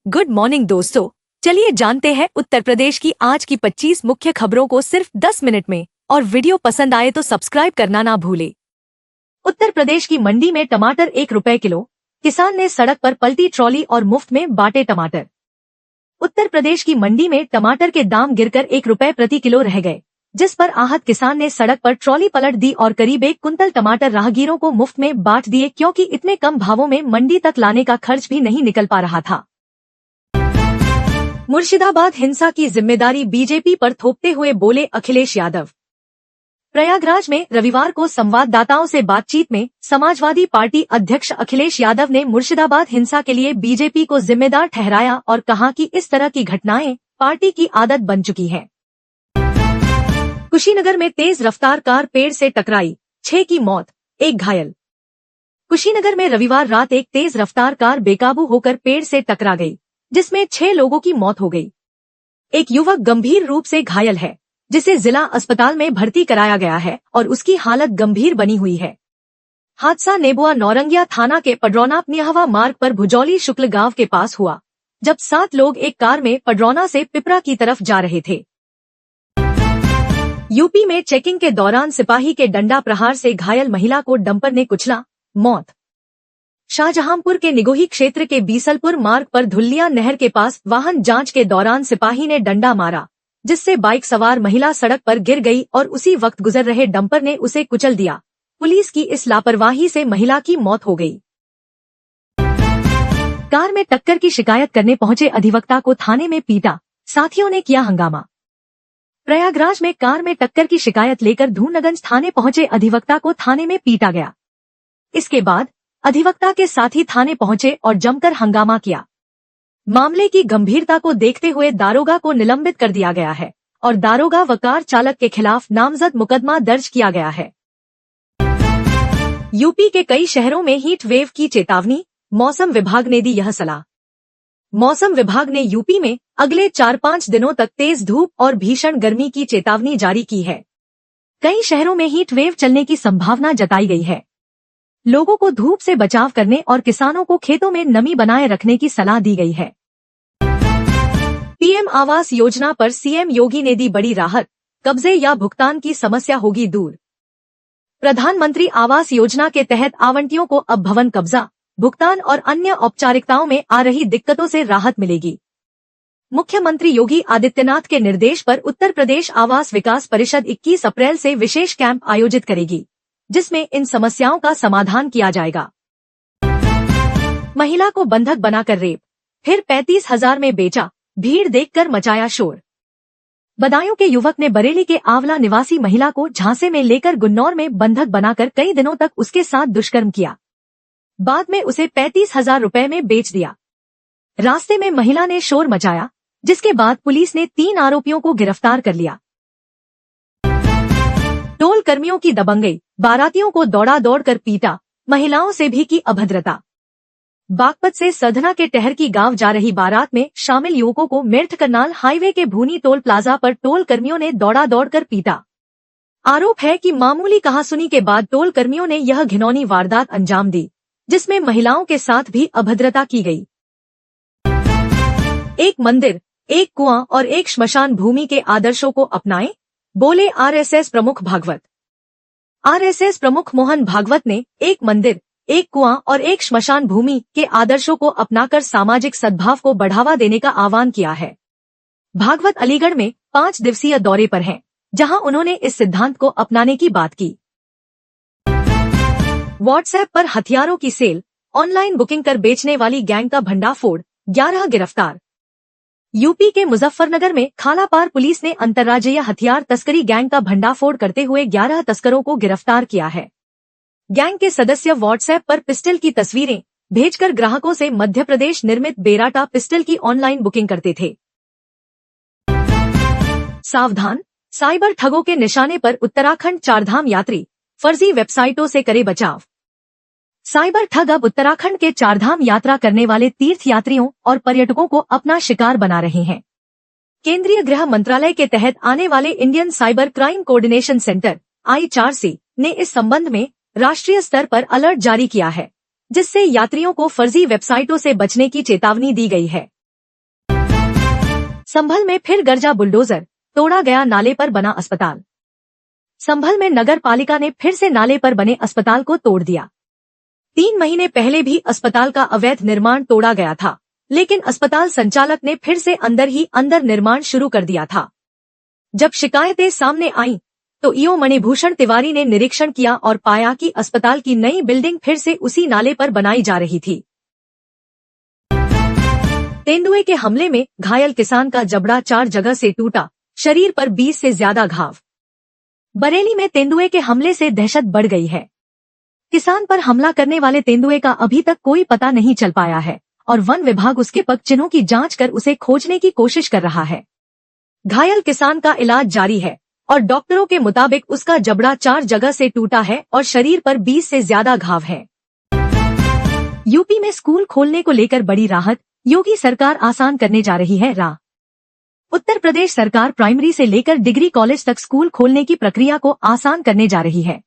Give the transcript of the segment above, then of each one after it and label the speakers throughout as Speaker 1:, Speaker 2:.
Speaker 1: Good morning दोस्तों, चलिए जानते हैं उत्तर प्रदेश की आज की 25 मुख्य खबरों को सिर्फ 10 मिनट में। और वीडियो पसंद आए तो सब्सक्राइब करना ना भूले। उत्तर प्रदेश की मंडी में टमाटर 1 रुपए किलो। किसान ने सड़क पर पलटी ट्रॉली और मुफ्त में बांटे टमाटर। उत्तर प्रदेश की मंडी में टमाटर के दाम गिरकर 1 रुपए प्रति किलो रह गए, जिस पर आहत किसान ने सड़क पर ट्रॉली पलट दी और करीब 1 कुंतल टमाटर राहगीरों को मुफ्त में बांट दिए, क्योंकि इतने कम भावों में मंडी तक लाने का खर्च भी नहीं निकल पा रहा था। मुर्शिदाबाद हिंसा की जिम्मेदारी बीजेपी पर थोपते हुए बोले अखिलेश यादव। प्रयागराज में रविवार को संवाददाताओं से बातचीत में समाजवादी पार्टी अध्यक्ष अखिलेश यादव ने मुर्शिदाबाद हिंसा के लिए बीजेपी को जिम्मेदार ठहराया और कहा कि इस तरह की घटनाएं पार्टी की आदत बन चुकी है। कुशीनगर में तेज रफ्तार कार पेड़ से टकराई, 6 की मौत, 1 घायल। कुशीनगर में रविवार रात एक तेज रफ्तार कार बेकाबू होकर पेड़ से टकरा गई, जिसमें 6 लोगों की मौत हो गई। एक युवक गंभीर रूप से घायल है, जिसे जिला अस्पताल में भर्ती कराया गया है और उसकी हालत गंभीर बनी हुई है। हादसा नेबुआ नौरंगिया थाना के पडरौना निहवा मार्ग पर भुजौली शुक्ल गांव के पास हुआ, जब 7 लोग एक कार में पडरौना से पिपरा की तरफ जा रहे थे। यूपी में चेकिंग के दौरान सिपाही के डंडा प्रहार से घायल महिला को डंपर ने कुचला, मौत। शाहजहांपुर के निगोही क्षेत्र के बीसलपुर मार्ग पर धुलिया नहर के पास वाहन जांच के दौरान सिपाही ने डंडा मारा, जिससे बाइक सवार महिला सड़क पर गिर गई और उसी वक्त गुजर रहे डंपर ने उसे कुचल दिया। पुलिस की इस लापरवाही से महिला की मौत हो गई। कार में टक्कर की शिकायत करने पहुंचे अधिवक्ता को थाने में पीटा, साथियों ने किया हंगामा। प्रयागराज में कार में टक्कर की शिकायत लेकर धूनगंज थाने पहुंचे अधिवक्ता को थाने में पीटा गया। इसके बाद अधिवक्ता के साथी थाने पहुंचे और जमकर हंगामा किया। मामले की गंभीरता को देखते हुए दारोगा को निलंबित कर दिया गया है और दारोगा व कार चालक के खिलाफ नामजद मुकदमा दर्ज किया गया है। यूपी के कई शहरों में हीट वेव की चेतावनी, मौसम विभाग ने दी यह सलाह। मौसम विभाग ने यूपी में अगले 4-5 दिनों तक तेज धूप और भीषण गर्मी की चेतावनी जारी की है। कई शहरों में हीट वेव चलने की संभावना जताई गई है। लोगों को धूप से बचाव करने और किसानों को खेतों में नमी बनाए रखने की सलाह दी गई है। पीएम आवास योजना पर सीएम योगी ने दी बड़ी राहत, कब्जे या भुगतान की समस्या होगी दूर। प्रधानमंत्री आवास योजना के तहत आवंटियों को अब भवन कब्जा, भुगतान और अन्य औपचारिकताओं में आ रही दिक्कतों से राहत मिलेगी। मुख्यमंत्री योगी आदित्यनाथ के निर्देश पर उत्तर प्रदेश आवास विकास परिषद 21 अप्रैल से विशेष कैंप आयोजित करेगी, जिसमें इन समस्याओं का समाधान किया जाएगा। महिला को बंधक बनाकर रेप, फिर 35,000 में बेचा, भीड़ देखकर मचाया शोर। बदायूं के युवक ने बरेली के आंवला निवासी महिला को झांसे में लेकर गुन्नौर में बंधक बनाकर कई दिनों तक उसके साथ दुष्कर्म किया। बाद में उसे 35,000 रुपए में बेच दिया। रास्ते में महिला ने शोर मचाया, जिसके बाद पुलिस ने 3 आरोपियों को गिरफ्तार कर लिया। टोल कर्मियों की दबंगई, बारातियों को दौड़ा दौड़कर पीटा, महिलाओं से भी की अभद्रता। बागपत से सधना के टहर की गांव जा रही बारात में शामिल युवकों को मेरठ करनाल हाईवे के भूनी टोल प्लाजा पर टोल कर्मियों ने दौड़ा दौड़कर पीटा। आरोप है कि मामूली कहासुनी के बाद टोल कर्मियों ने यह घिनौनी वारदात अंजाम दी, जिसमें महिलाओं के साथ भी अभद्रता की गई। एक मंदिर, एक कुआं और एक श्मशान भूमि के आदर्शों को अपनाएं, बोले आरएसएस प्रमुख भागवत। आरएसएस प्रमुख मोहन भागवत ने एक मंदिर, एक कुआं और एक श्मशान भूमि के आदर्शों को अपनाकर सामाजिक सद्भाव को बढ़ावा देने का आह्वान किया है। भागवत अलीगढ़ में 5 दिवसीय दौरे पर हैं, जहां उन्होंने इस सिद्धांत को अपनाने की बात की। व्हाट्सएप पर हथियारों की सेल, ऑनलाइन बुकिंग कर बेचने वाली गैंग का भंडाफोड़, 11 गिरफ्तार। यूपी के मुजफ्फरनगर में खालापार पुलिस ने अंतर्राज्यीय हथियार तस्करी गैंग का भंडाफोड़ करते हुए 11 तस्करों को गिरफ्तार किया है। गैंग के सदस्य व्हाट्सएप पर पिस्टल की तस्वीरें भेजकर ग्राहकों से मध्य प्रदेश निर्मित बेराटा पिस्टल की ऑनलाइन बुकिंग करते थे। सावधान, साइबर ठगों के निशाने पर उत्तराखंड चारधाम यात्री, फर्जी वेबसाइटों से करे बचाव। साइबर ठग अब उत्तराखंड के चारधाम यात्रा करने वाले तीर्थ यात्रियों और पर्यटकों को अपना शिकार बना रहे हैं। केंद्रीय गृह मंत्रालय के तहत आने वाले Indian cyber crime coordination centre I4C ने इस संबंध में राष्ट्रीय स्तर पर अलर्ट जारी किया है, जिससे यात्रियों को फर्जी वेबसाइटों से बचने की चेतावनी दी गई है। संभल में फिर गरजा बुलडोजर, तोड़ा गया नाले पर बना अस्पताल। संभल में नगर पालिका ने फिर से नाले पर बने अस्पताल को तोड़ दिया। 3 महीने पहले भी अस्पताल का अवैध निर्माण तोड़ा गया था, लेकिन अस्पताल संचालक ने फिर से अंदर ही अंदर निर्माण शुरू कर दिया था। जब शिकायतें सामने आईं, तो ईओ मणिभूषण तिवारी ने निरीक्षण किया और पाया कि अस्पताल की नई बिल्डिंग फिर से उसी नाले पर बनाई जा रही थी। तेंदुए के हमले में घायल किसान का जबड़ा 4 जगह से टूटा, शरीर पर 20 से ज्यादा घाव। बरेली में तेंदुए के हमले से दहशत बढ़ गई है। किसान पर हमला करने वाले तेंदुए का अभी तक कोई पता नहीं चल पाया है और वन विभाग उसके पग चिन्हों की जांच कर उसे खोजने की कोशिश कर रहा है। घायल किसान का इलाज जारी है और डॉक्टरों के मुताबिक उसका जबड़ा 4 जगह से टूटा है और शरीर पर 20 से ज्यादा घाव है। यूपी में स्कूल खोलने को लेकर बड़ी राहत, योगी सरकार आसान करने जा रही है राह। उत्तर प्रदेश सरकार प्राइमरी से लेकर डिग्री कॉलेज तक स्कूल खोलने की प्रक्रिया को आसान करने जा रही है।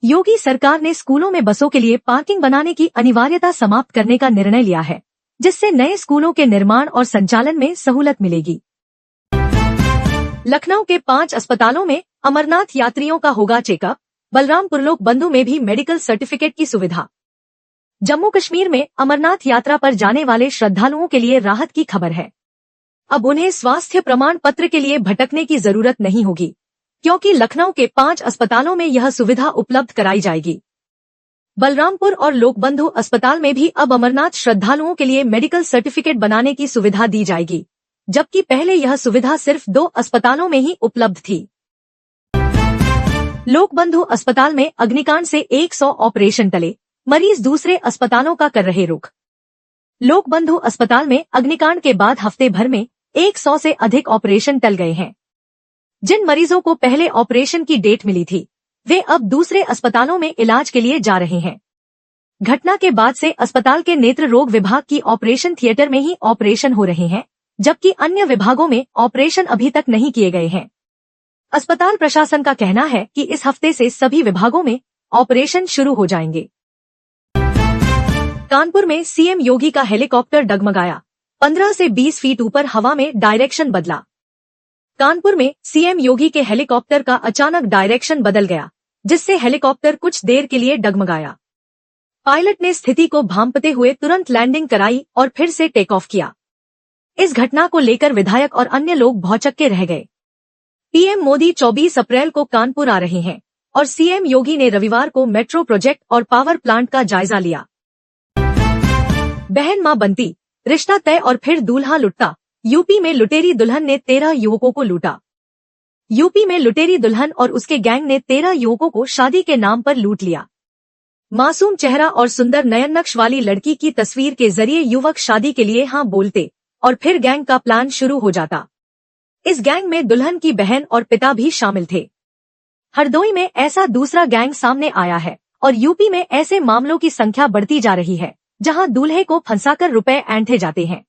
Speaker 1: योगी सरकार ने स्कूलों में बसों के लिए पार्किंग बनाने की अनिवार्यता समाप्त करने का निर्णय लिया है, जिससे नए स्कूलों के निर्माण और संचालन में सहूलत मिलेगी। लखनऊ के 5 अस्पतालों में अमरनाथ यात्रियों का होगा चेकअप, बलरामपुर लोक बंधु में भी मेडिकल सर्टिफिकेट की सुविधा। जम्मू कश्मीर में अमरनाथ यात्रा पर जाने वाले श्रद्धालुओं के लिए राहत की खबर है। अब उन्हें स्वास्थ्य प्रमाण पत्र के लिए भटकने की जरूरत नहीं होगी, क्योंकि लखनऊ के 5 अस्पतालों में यह सुविधा उपलब्ध कराई जाएगी। बलरामपुर और लोकबंधु अस्पताल में भी अब अमरनाथ श्रद्धालुओं के लिए मेडिकल सर्टिफिकेट बनाने की सुविधा दी जाएगी, जबकि पहले यह सुविधा सिर्फ 2 अस्पतालों में ही उपलब्ध थी। लोकबंधु अस्पताल में अग्निकांड से 100 ऑपरेशन टले, मरीज दूसरे अस्पतालों का कर रहे रुख। लोकबंधु अस्पताल में अग्निकांड के बाद हफ्ते भर में 100 से अधिक ऑपरेशन टल गए हैं। जिन मरीजों को पहले ऑपरेशन की डेट मिली थी, वे अब दूसरे अस्पतालों में इलाज के लिए जा रहे हैं। घटना के बाद से अस्पताल के नेत्र रोग विभाग की ऑपरेशन थिएटर में ही ऑपरेशन हो रहे हैं, जबकि अन्य विभागों में ऑपरेशन अभी तक नहीं किए गए हैं। अस्पताल प्रशासन का कहना है कि इस हफ्ते से सभी विभागों में ऑपरेशन शुरू हो जाएंगे। कानपुर में सीएम योगी का हेलीकॉप्टर डगमगाया, 15 से 20 फीट ऊपर हवा में डायरेक्शन बदला। कानपुर में सीएम योगी के हेलीकॉप्टर का अचानक डायरेक्शन बदल गया, जिससे हेलीकॉप्टर कुछ देर के लिए डगमगाया। पायलट ने स्थिति को भांपते हुए तुरंत लैंडिंग कराई और फिर से टेक ऑफ किया। इस घटना को लेकर विधायक और अन्य लोग भौचक्के रह गए। पीएम मोदी 24 अप्रैल को कानपुर आ रहे हैं और सीएम योगी ने रविवार को मेट्रो प्रोजेक्ट और पावर प्लांट का जायजा लिया। बहन मां बनती, रिश्ता तय और फिर दूल्हा लुटता। यूपी में लुटेरी दुल्हन ने 13 युवकों को लूटा। यूपी में लुटेरी दुल्हन और उसके गैंग ने 13 युवकों को शादी के नाम पर लूट लिया। मासूम चेहरा और सुंदर नयन नक्श वाली लड़की की तस्वीर के जरिए युवक शादी के लिए हाँ बोलते और फिर गैंग का प्लान शुरू हो जाता। इस गैंग में दुल्हन की बहन और पिता भी शामिल थे। हरदोई में ऐसा दूसरा गैंग सामने आया है और यूपी में ऐसे मामलों की संख्या बढ़ती जा रही है, जहां दूल्हे को फंसाकर रुपए ऐंठे जाते हैं।